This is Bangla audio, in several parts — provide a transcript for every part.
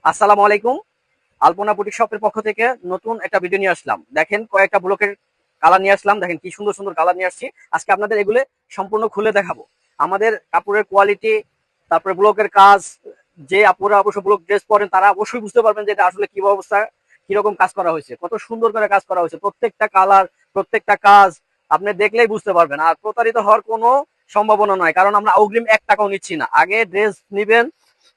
আসসালামু আলাইকুম। আলপনা বুটিক শপের পক্ষ থেকে নতুন একটা ভিডিও নিয়ে আসলাম। দেখেন কয়েকটা ব্লকের কালার নিয়ে আসলাম। দেখেন কি সুন্দর সুন্দর কালার নিয়ে আসছি। আজকে আপনাদের এগুলো সম্পূর্ণ খুলে দেখাবো। আমাদের কাপড়ের কোয়ালিটি, তারপরে ব্লকের কাজ, যে আপুরা অবশ্য ব্লক ড্রেস পরেন তারা অবশ্যই বুঝতে পারবেন যে এটা আসলে কি অবস্থা, কিরকম কাজ করা হয়েছে, কত সুন্দর করে কাজ করা হয়েছে। প্রত্যেকটা কালার, প্রত্যেকটা কাজ আপনি দেখলেই বুঝতে পারবেন। আর প্রতারিত হওয়ার কোনো সম্ভাবনা নয়, কারণ আমরা অগ্রিম 1 টাকাও নিচ্ছি না। আগে ড্রেস নিবেন,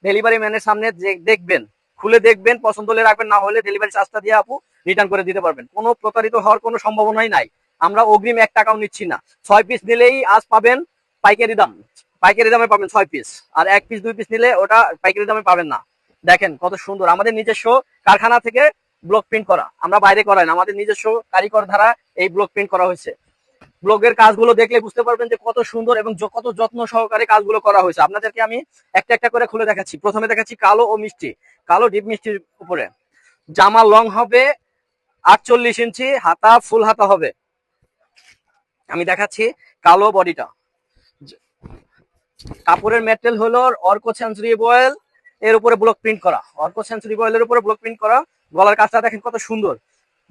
ডেলিভারি ম্যানের সামনে যে দেখবেন, খুলে দেখবেন, পছন্দ হলে রাখবেন, না হলে ডেলিভারি চার্জটা দিয়ে আপু রিটার্ন করে দিতে পারবেন। কোনো প্রতারিত হওয়ার কোনো সম্ভাবনাই নাই। আমরা অগ্রিম 1 টাকাও নিচ্ছি না। 6 পিস নিলেই আজ পাবেন পাইকারি দাম, পাইকারি দামে পাবেন 6 পিস। আর 1 পিস 2 পিস নিলে ওটা পাইকারি দামে পাবেন না। দেখেন কত সুন্দর, আমাদের নিজস্ব কারখানা থেকে ব্লক প্রিন্ট করা, আমরা বাইরে করাই না, আমাদের নিজস্ব কারিগর দ্বারা এই ব্লক প্রিন্ট করা হয়েছে। ব্লগের কাজগুলো দেখলে বুঝতে পারবেন যে কত সুন্দর এবং কত যত্ন সহকারে কাজগুলো করা হয়েছে। আপনাদেরকে আমি একটা একটা করে খুলে দেখাচ্ছি। প্রথমে দেখাচ্ছি কালো ও মিষ্টি, কালো ডিপ মিষ্টির উপরে। জামা লং হবে 48 ইঞ্চি, হাতা ফুল হাতা হবে। আমি দেখাচ্ছি কালো বডিটা। কাপড়ের ম্যাটেরিয়াল হলো অর্কো সেঞ্চুরি বয়েল, এর উপরে ব্লক প্রিন্ট করা, অর্কো সেঞ্চুরি বয়েলের উপরে ব্লক প্রিন্ট করা। গলার কাজটা দেখেন কত সুন্দর।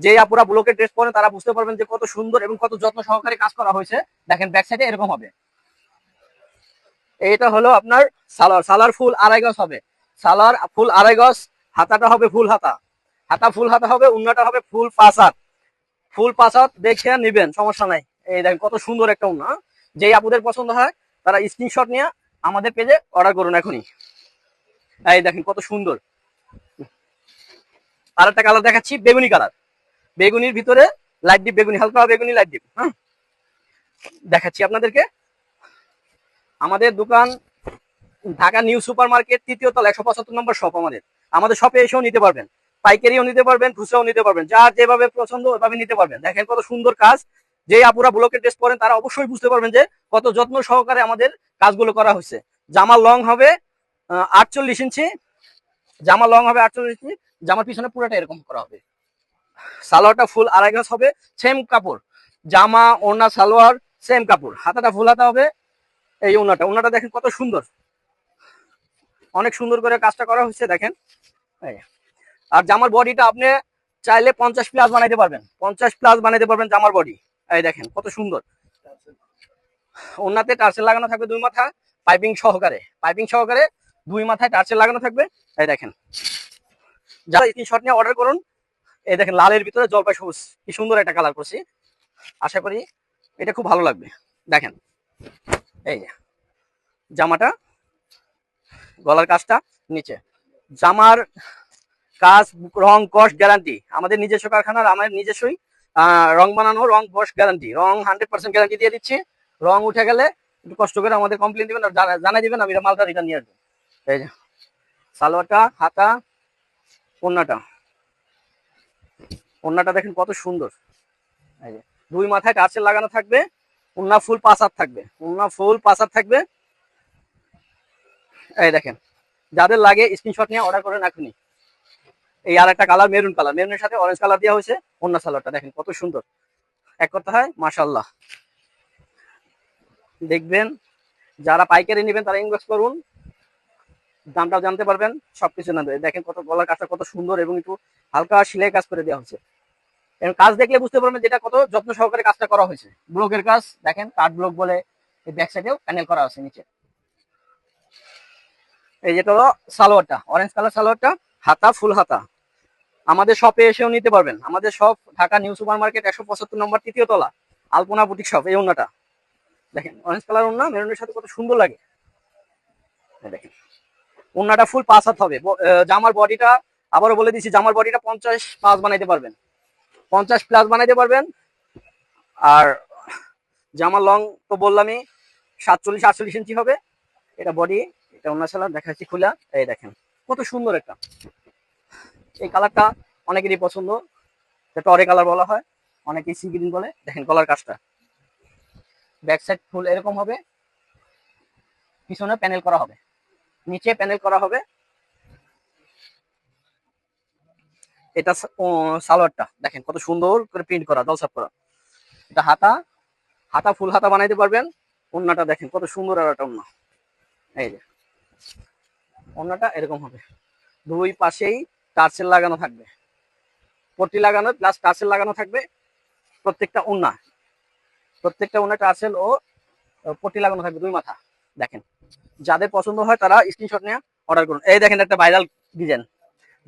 যে আপুরা ব্লকের ড্রেস পরেন তারা বুঝতে পারবেন যে কত সুন্দর এবং কত যত্ন সহকারে কাজ করা হয়েছে। দেখেন ব্যাক সাইডে এরকম হবে। এটা হলো আপনার সালোয়ার, সালোয়ার ফুল 2.5 গজ হবে। সালোয়ার ফুল 2.5 গজ, হাতাটা হবে ফুল হাতা, হাতা ফুল হাতা হবে, উন্নাটা হবে ফুল 5 হাত। ফুল 5 হাত দেখে নিবেন, সমস্যা নাই। এই দেখেন কত সুন্দর একটা উন্না। যেই আপুদের পছন্দ হয় তারা স্ক্রিনশট নিয়ে আমাদের পেজে অর্ডার করুন এখনই। এই দেখেন কত সুন্দর। আর একটা কালার দেখাচ্ছি, বেগুনি কালার। বেগুনির ভিতরে লাইট ডিপ বেগুনি, হালকা বেগুনি লাইট ডিপ। হ্যাঁ, দেখাচ্ছি আপনাদেরকে। আমাদের দোকান ঢাকা নিউ সুপার মার্কেট, 3য় তলা, 175 নম্বর শপ। আমাদের আমাদের শপে এসেও নিতে পারবেন, পাইকারিও নিতে পারবেন, খুচরাও নিতে পারবেন, যার যেভাবে পছন্দ ওইভাবে নিতে পারবেন। দেখেন কত সুন্দর কাজ। যে আপুরা ব্লকের ড্রেস পরেন তারা অবশ্যই বুঝতে পারবেন যে কত যত্ন সহকারে আমাদের কাজগুলো করা হয়েছে। জামা লং হবে 48 ইঞ্চি, জামা লং হবে 48 ইঞ্চি। জামার পিছনে পুরোটা এরকম করা হবে। সালোয়ারটা ফুল 2.5 গজ হবে, সেম কাপড়। জামা ওড়না সালোয়ার সেম কাপড়, হাতাটা ফুল হাতা হবে। এই ওড়নাটা, ওড়নাটা দেখেন কত সুন্দর, অনেক সুন্দর করে কাজটা করা হয়েছে। দেখেন। আর জামার বডিটা আপনি চাইলে 50 প্লাস বানাইতে পারবেন, 50 প্লাস বানাইতে পারবেন জামার বডি। এই দেখেন কত সুন্দর। ওনাতে টার্সেল লাগানো থাকবে 2 মাথা, পাইপিং সহকারে, পাইপিং সহকারে 2 মাথায় টার্সেল লাগানো থাকবে। এই দেখেন, যারা স্ক্রিনশট নিয়ে অর্ডার করুন। এই দেখেন লালের ভিতরে জলপাই সবুজ, কি সুন্দর একটা কালার করছি। আশা করি এটা খুব ভালো লাগবে। দেখেন এই জামাটা, গলার কাজটা নিচে। জামার কাজ, রং কস গ্যারান্টি, আমাদের নিজস্ব কারখানার, আমাদের নিজস্বই রং বানানো, রং কস গ্যারান্টি, রং 100% গ্যারান্টি দিয়ে দিচ্ছি। রং উঠে গেলে একটু কষ্ট করে আমাদের কমপ্লেন দিবেন, জানাই দিবেন, আমি মালটা রিটার্ন নিয়ে আসবো। এই যে সালোয়ারটা, হাতা, ওন্নাটা, ওন্নাটা দেখেন কত সুন্দর। এই যে 2 মাথায় টার্সেল লাগানো থাকবে, ওন্না ফুল 5 হাত থাকবে, ওন্না ফুল 5 হাত থাকবে। এই দেখেন, যাদের লাগে স্ক্রিনশট নিয়ে অর্ডার করেন এখনই। এই আর একটা কালার মেরুন কালার, মেরুনের সাথে অরেঞ্জ কালার দেওয়া হয়েছে। ওন্না সালোয়ারটা দেখেন কত সুন্দর, এক কথা হয় মাশাআল্লাহ। দেখবেন, যারা পাইকারি নেবেন তারা ইনবক্স করুন, দামটাও জানতে পারবেন, সবকিছু না। দেখেন কত গলার কাজটা কত সুন্দর এবং একটু হালকা সেলাই কাজ করে দেওয়া হয়েছে। এবং কাজ দেখলে বুঝতে পারবেন যেটা কত যত্ন সহকারে কাজটা করা হয়েছে। ব্লকের কাজ দেখেন, কাঠ ব্লক বলে। এই ব্যাক সাইডেও প্যানেল করা আছে নিচে। এই যেটা হলো সালোয়ারটা, অরেঞ্জ কালার সালোয়ারটা, হাতা ফুল হাতা। আমাদের শপে এসেও নিতে পারবেন। আমাদের shop Dhaka new super market, 175 নম্বর, 3য় তলা, আলপনা বুটিক শপ। এই ওন্নাটা দেখেন, অরেঞ্জ কালার ওন্না, মেরুনের সাথে কত সুন্দর লাগে। দেখেন ওন্নাটা ফুল 5 হাত হবে। জামার বডিটা আবারও বলে দিচ্ছি, জামার বডিটা 50 প্লাস বানাইতে পারবেন, 50 প্লাস বানাইতে পারবেন। আর জামার লং তো বললামই, 47-48 ইঞ্চি হবে। এটা বডি, এটা ওন্না সালোয়ার দেখাচ্ছি খুলা। এই দেখেন কত সুন্দর একটা। এই কালারটা অনেকেরই পছন্দ, টরে কালার বলা হয়, অনেকে সি গ্রিন বলে। দেখেন কলার কাজটা, ব্যাক সাইড ফুল এরকম হবে, পিছনে প্যানেল করা হবে, নিচে প্যানেল করা হবে। এটা সালোয়ারটা দেখেন কত সুন্দর করে প্রিন্ট করা, দলসাপ করা। এটা হাতা, হাতা ফুল হাতা বানাইতে পারবেন। ওন্নাটা দেখেন কত সুন্দর আর একটা ওন্না। এই যে ওন্নাটা এরকম হবে, দুই পাশেই টার্সেল লাগানো থাকবে, পট্টি লাগানো প্লাস টার্সেল লাগানো থাকবে। প্রত্যেকটা ওন্না টার্সেল ও পট্টি লাগানো থাকবে দুই মাথা। দেখেন, যাদের পছন্দ হয় তারা স্ক্রিনশট নিয়ে অর্ডার করুন। এই দেখেন একটা ভাইরাল ডিজাইন,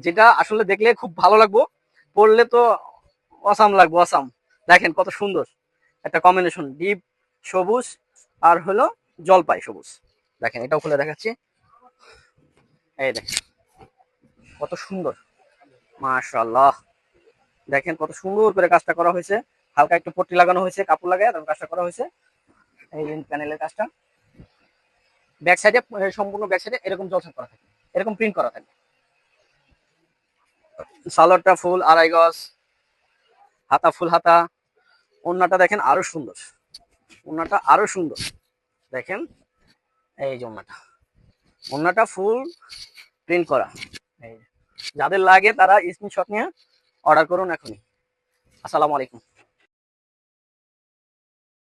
যেটা আসলে দেখলে খুব ভালো লাগবো, পরলে তো অসাম লাগবো, অসাম। দেখেন কত সুন্দর একটা কম্বিনেশন, ডিপ সবুজ আর হলো জলপাই সবুজ। দেখেন এটাও খুলে দেখাচ্ছি, এই দেখেন কত সুন্দর, মাশাআল্লাহ। দেখেন কত সুন্দর করে কাজটা করা হয়েছে, হালকা একটু পট্টি লাগানো হয়েছে, কাপড় লাগায় তারপর কাজটা করা হয়েছে। এই প্যানেলের কাজটা ব্যাক সাইডে, সম্পূর্ণ ব্যাক সাইডে এরকম জলছাপ করা থাকে, এরকম প্রিন্ট করা থাকে। সালোয়ারটা ফুল আড়াই গজ, হাতা ফুল হাতা। ওন্নাটা দেখেন আরো সুন্দর, ওন্নাটা আরো সুন্দর। দেখেন এই যে ওন্নাটা ফুল প্রিন্ট করা। এই যাদের লাগে তারা স্ক্রিনশট নিয়ে অর্ডার করুন এখনই। আসসালামু আলাইকুম।